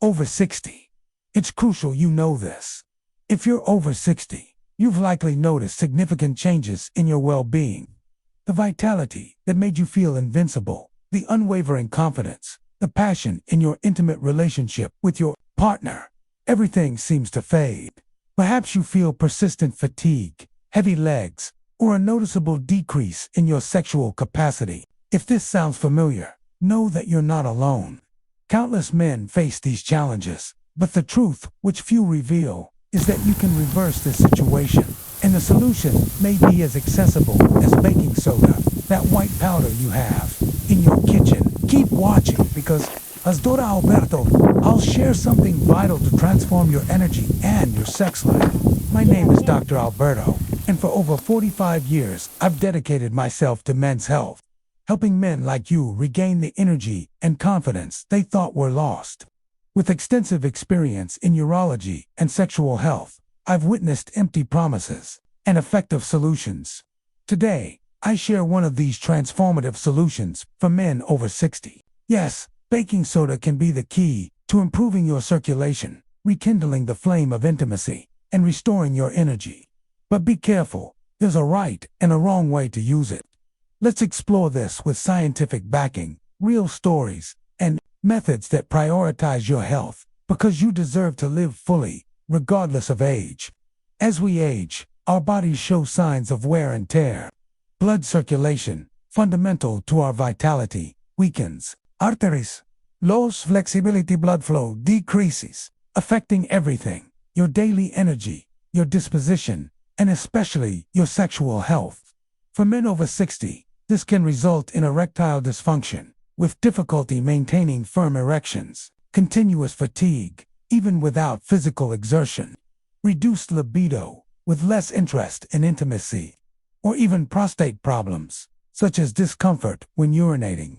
over 60. It's crucial you know this. If you're over 60, you've likely noticed significant changes in your well-being. The vitality that made you feel invincible, the unwavering confidence, the passion in your intimate relationship with your partner, everything seems to fade. Perhaps you feel persistent fatigue, heavy legs, or a noticeable decrease in your sexual capacity. If this sounds familiar, know that you're not alone. Countless men face these challenges, but the truth, which few reveal, is that you can reverse this situation, and the solution may be as accessible as baking soda, that white powder you have in your kitchen. Keep watching because, as Dr. Alberto, I'll share something vital to transform your energy and your sex life. My name is Dr. Alberto, and for over 45 years, I've dedicated myself to men's health, helping men like you regain the energy and confidence they thought were lost. With extensive experience in urology and sexual health, I've witnessed empty promises and effective solutions. Today, I share one of these transformative solutions for men over 60. Yes, baking soda can be the key to improving your circulation, rekindling the flame of intimacy, and restoring your energy. But be careful, there's a right and a wrong way to use it. Let's explore this with scientific backing, real stories, and methods that prioritize your health, because you deserve to live fully, regardless of age. As we age, our bodies show signs of wear and tear. Blood circulation, fundamental to our vitality, weakens. Arteries, loss flexibility, blood flow decreases, affecting everything, your daily energy, your disposition, and especially your sexual health. For men over 60, this can result in erectile dysfunction, with difficulty maintaining firm erections, continuous fatigue, even without physical exertion, reduced libido, with less interest in intimacy, or even prostate problems, such as discomfort when urinating.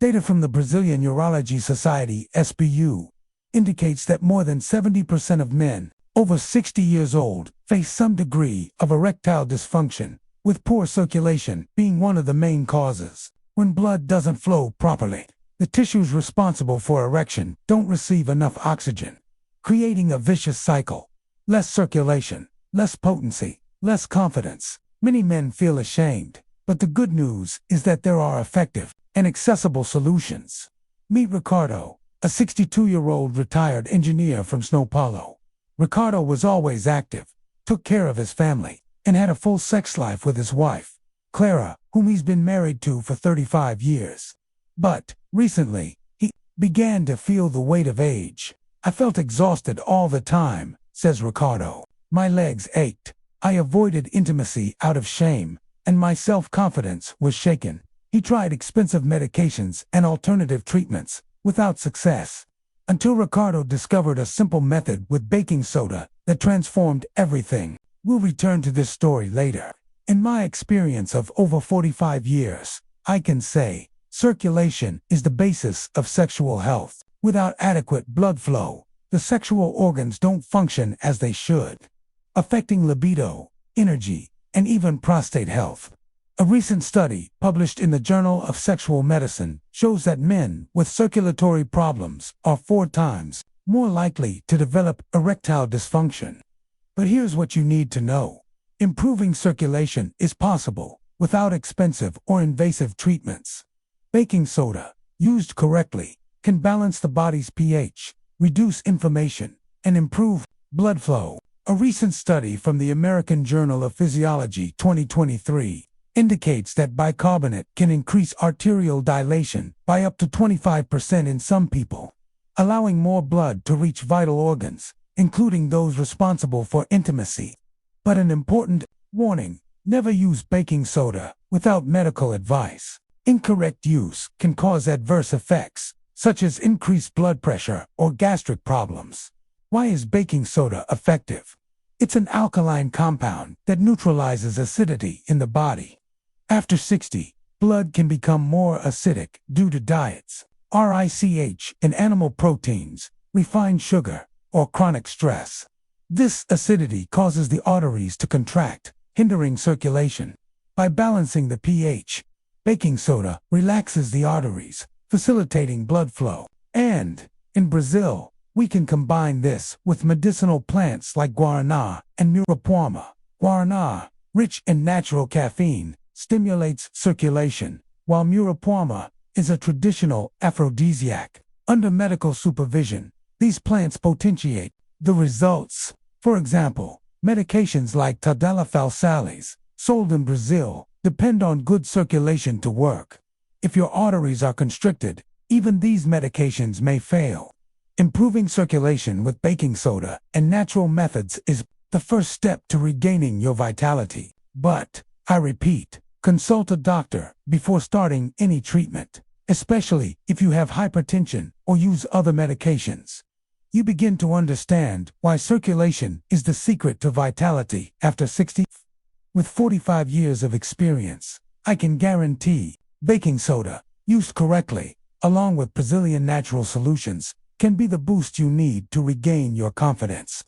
Data from the Brazilian Urology Society (SBU) indicates that more than 70% of men over 60 years old face some degree of erectile dysfunction, with poor circulation being one of the main causes. When blood doesn't flow properly, the tissues responsible for erection don't receive enough oxygen, creating a vicious cycle. Less circulation, less potency, less confidence. Many men feel ashamed, but the good news is that there are effective and accessible solutions. Meet Ricardo, a 62-year-old retired engineer from São Paulo. Ricardo was always active, took care of his family, and had a full sex life with his wife, Clara, whom he's been married to for 35 years. But, recently, he began to feel the weight of age. "I felt exhausted all the time," says Ricardo. "My legs ached. I avoided intimacy out of shame, and my self-confidence was shaken." He tried expensive medications and alternative treatments, without success, until Ricardo discovered a simple method with baking soda that transformed everything. We'll return to this story later. In my experience of over 45 years, I can say, circulation is the basis of sexual health. Without adequate blood flow, the sexual organs don't function as they should, affecting libido, energy, and even prostate health. A recent study published in the Journal of Sexual Medicine shows that men with circulatory problems are 4 times more likely to develop erectile dysfunction. But here's what you need to know. Improving circulation is possible without expensive or invasive treatments. Baking soda, used correctly, can balance the body's pH, reduce inflammation, and improve blood flow. A recent study from the American Journal of Physiology 2023 indicates that bicarbonate can increase arterial dilation by up to 25% in some people, allowing more blood to reach vital organs, including those responsible for intimacy. But an important warning: never use baking soda without medical advice. Incorrect use can cause adverse effects, such as increased blood pressure or gastric problems. Why is baking soda effective? It's an alkaline compound that neutralizes acidity in the body. After 60, blood can become more acidic due to diets, RICH in animal proteins, refined sugar, or chronic stress. This acidity causes the arteries to contract, hindering circulation. By balancing the pH, baking soda relaxes the arteries, facilitating blood flow. And, in Brazil, We can combine this with medicinal plants like Guarana and Muirapuama. Guarana, rich in natural caffeine, stimulates circulation, while Muirapuama is a traditional aphrodisiac. Under medical supervision, these plants potentiate the results. For example, medications like tadalafil salis, sold in Brazil, depend on good circulation to work. If your arteries are constricted, even these medications may fail. Improving circulation with baking soda and natural methods is the first step to regaining your vitality. But, I repeat, consult a doctor before starting any treatment, especially if you have hypertension or use other medications. You begin to understand why circulation is the secret to vitality after 60. With 45 years of experience, I can guarantee baking soda, used correctly, along with Brazilian natural solutions, can be the boost you need to regain your confidence.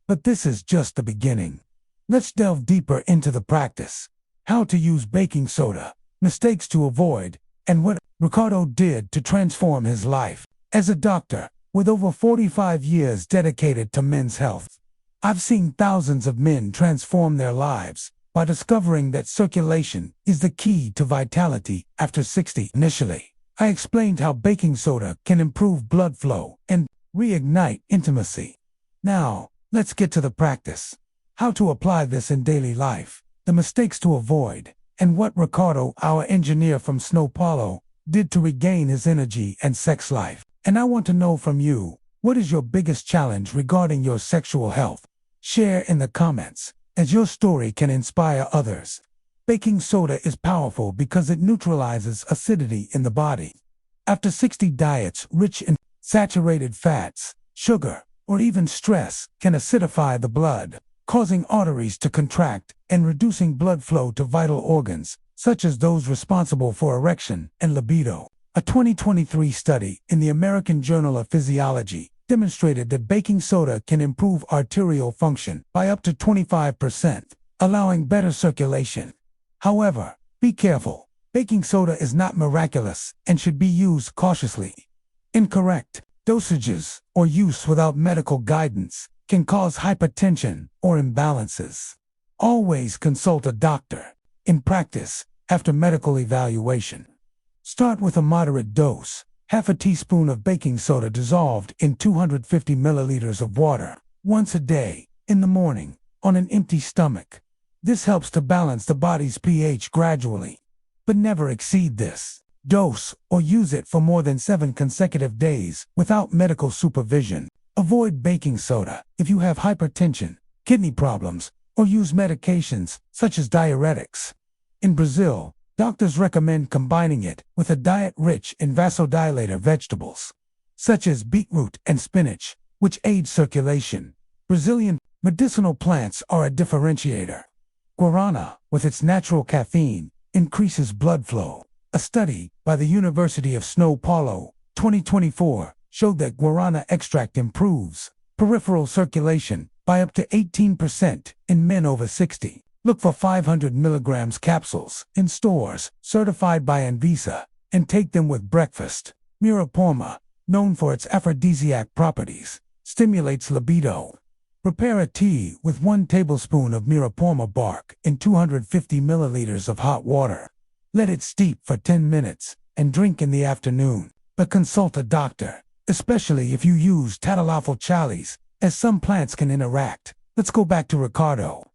But this is just the beginning. Let's delve deeper into the practice. How to use baking soda, mistakes to avoid, and what Ricardo did to transform his life. As a doctor, with over 45 years dedicated to men's health, I've seen thousands of men transform their lives by discovering that circulation is the key to vitality after 60. Initially, I explained how baking soda can improve blood flow and reignite intimacy. Now, let's get to the practice. How to apply this in daily life, the mistakes to avoid, and what Ricardo, our engineer from São Paulo, did to regain his energy and sex life. And I want to know from you, what is your biggest challenge regarding your sexual health? Share in the comments, as your story can inspire others. Baking soda is powerful because it neutralizes acidity in the body. After 60, diets rich in saturated fats, sugar, or even stress can acidify the blood, causing arteries to contract and reducing blood flow to vital organs, such as those responsible for erection and libido. A 2023 study in the American Journal of Physiology demonstrated that baking soda can improve arterial function by up to 25%, allowing better circulation. However, be careful. Baking soda is not miraculous and should be used cautiously. Incorrect dosages or use without medical guidance can cause hypertension or imbalances. Always consult a doctor. In practice, after medical evaluation, start with a moderate dose, half a teaspoon of baking soda dissolved in 250 milliliters of water, once a day, in the morning, on an empty stomach. This helps to balance the body's pH gradually, but never exceed this dose or use it for more than 7 consecutive days without medical supervision. Avoid baking soda if you have hypertension, kidney problems, or use medications such as diuretics. In Brazil, doctors recommend combining it with a diet rich in vasodilator vegetables, such as beetroot and spinach, which aid circulation. Brazilian medicinal plants are a differentiator. Guarana, with its natural caffeine, increases blood flow. A study by the University of São Paulo, 2024, showed that guarana extract improves peripheral circulation by up to 18% in men over 60. Look for 500 milligrams capsules in stores certified by Anvisa and take them with breakfast. Muirapuama, known for its aphrodisiac properties, stimulates libido. Prepare a tea with 1 tablespoon of Muirapuama bark in 250 milliliters of hot water. Let it steep for 10 minutes and drink in the afternoon. But consult a doctor, especially if you use tadalafil chalice, as some plants can interact. Let's go back to Ricardo.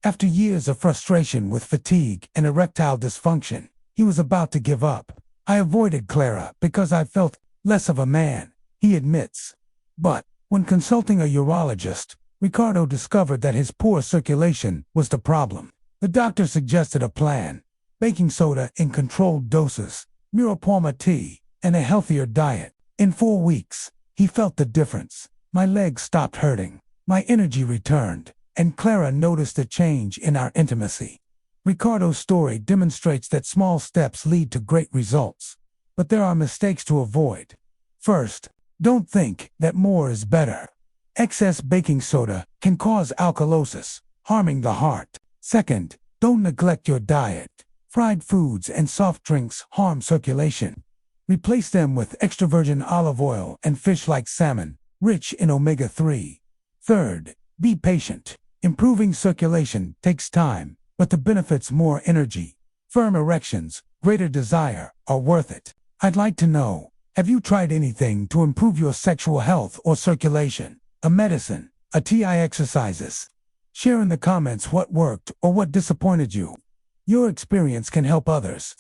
After years of frustration with fatigue and erectile dysfunction, he was about to give up. I avoided Clara because I felt less of a man, he admits. But when consulting a urologist, Ricardo discovered that his poor circulation was the problem. The doctor suggested a plan: baking soda in controlled doses, Muirapuama tea, and a healthier diet. In 4 weeks, he felt the difference. My legs stopped hurting, my energy returned, and Clara noticed a change in our intimacy. Ricardo's story demonstrates that small steps lead to great results, but there are mistakes to avoid. First, don't think that more is better. Excess baking soda can cause alkalosis, harming the heart. Second, don't neglect your diet. Fried foods and soft drinks harm circulation. Replace them with extra virgin olive oil and fish like salmon, rich in omega-3. Third, be patient. Improving circulation takes time, but the benefits, more energy, firm erections, greater desire, are worth it. I'd like to know, have you tried anything to improve your sexual health or circulation? A medicine, a TI exercises? Share in the comments what worked or what disappointed you. Your experience can help others.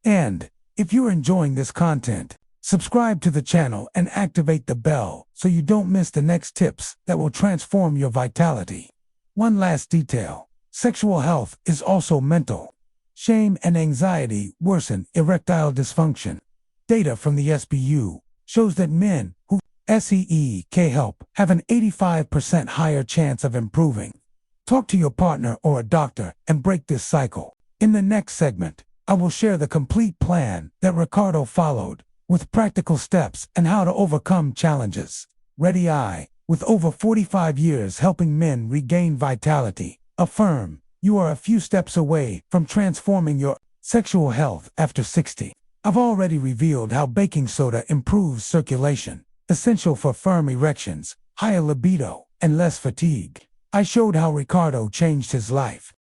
And if you're enjoying this content, subscribe to the channel and activate the bell so you don't miss the next tips that will transform your vitality. One last detail: sexual health is also mental. Shame and anxiety worsen erectile dysfunction. Data from the SBU shows that men who seek help have an 85% higher chance of improving. Talk to your partner or a doctor and break this cycle. In the next segment, I will share the complete plan that Ricardo followed, with practical steps and how to overcome challenges. Ready? With over 45 years helping men regain vitality, affirm you are a few steps away from transforming your sexual health after 60. I've already revealed how baking soda improves circulation, essential for firm erections, higher libido, and less fatigue. I showed how Ricardo changed his life.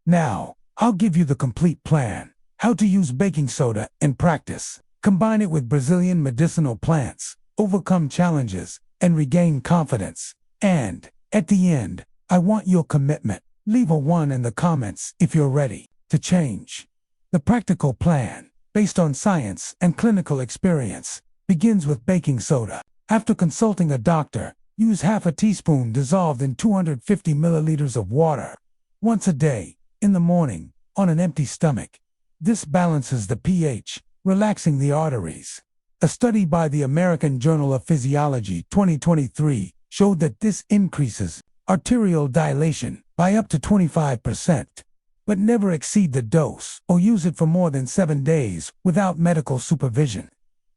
Now, I'll give you the complete plan: how to use baking soda in practice, combine it with Brazilian medicinal plants, overcome challenges, and regain confidence. And, at the end, I want your commitment. Leave a 1 in the comments if you're ready to change. The practical plan, based on science and clinical experience, begins with baking soda. After consulting a doctor, use half a teaspoon dissolved in 250 milliliters of water once a day, in the morning, on an empty stomach. This balances the pH, relaxing the arteries. A study by the American Journal of Physiology 2023 showed that this increases arterial dilation by up to 25%. But never exceed the dose or use it for more than 7 days without medical supervision.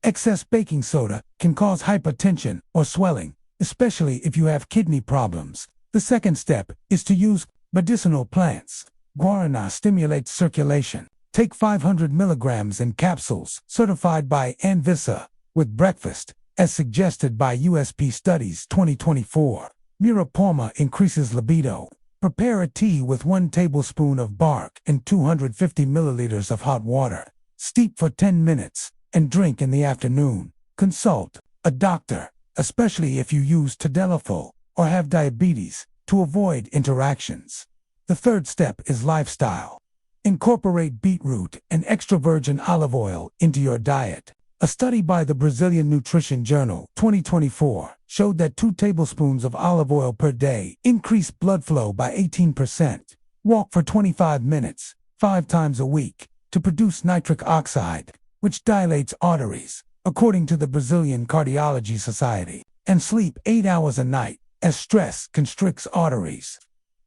Excess baking soda can cause hypertension or swelling, especially if you have kidney problems. The second step is to use medicinal plants. Guarana stimulates circulation. Take 500 milligrams in capsules, certified by Anvisa, with breakfast, as suggested by USP Studies 2024. Muirapuama increases libido. Prepare a tea with 1 tablespoon of bark and 250 milliliters of hot water. Steep for 10 minutes and drink in the afternoon. Consult a doctor, especially if you use tadalafil or have diabetes, to avoid interactions. The third step is lifestyle. Incorporate beetroot and extra virgin olive oil into your diet. A study by the Brazilian Nutrition Journal 2024 showed that 2 tablespoons of olive oil per day increase blood flow by 18%. Walk for 25 minutes, 5 times a week, to produce nitric oxide, which dilates arteries, according to the Brazilian Cardiology Society. And sleep 8 hours a night, as stress constricts arteries.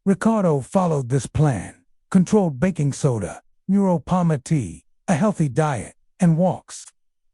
Ricardo followed this plan. Controlled baking soda, Muirapuama tea, a healthy diet, and walks.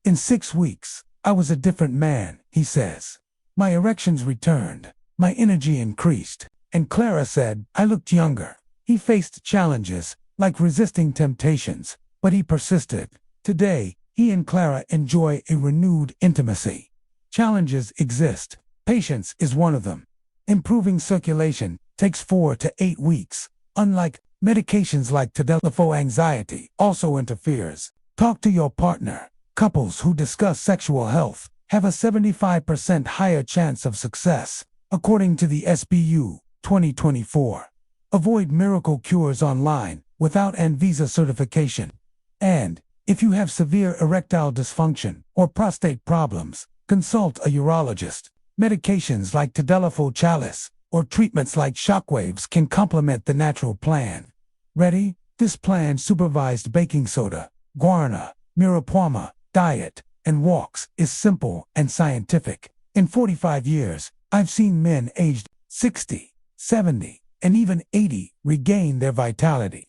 In 6 weeks, I was a different man, he says. My erections returned, my energy increased, and Clara said I looked younger. He faced challenges, like resisting temptations, but he persisted. Today, he and Clara enjoy a renewed intimacy. Challenges exist. Patience is one of them. Improving circulation takes 4 to 8 weeks, unlike medications like tadalafil. Anxiety also interferes. Talk to your partner. Couples who discuss sexual health have a 75% higher chance of success, according to the SBU 2024. Avoid miracle cures online without Anvisa certification. And, if you have severe erectile dysfunction or prostate problems, consult a urologist. Medications like tadalafil chalice or treatments like shockwaves can complement the natural plan. Ready? This plan supervised baking soda, guarana, Muirapuama, diet, and walks is simple and scientific. In 45 years, I've seen men aged 60, 70, and even 80 regain their vitality.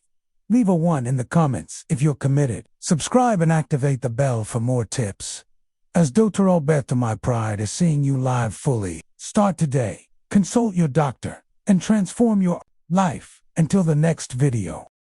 Leave a 1 in the comments if you're committed. Subscribe and activate the bell for more tips. As Dr. Alberto, my pride is seeing you live fully. Start today, consult your doctor, and transform your life. Until the next video.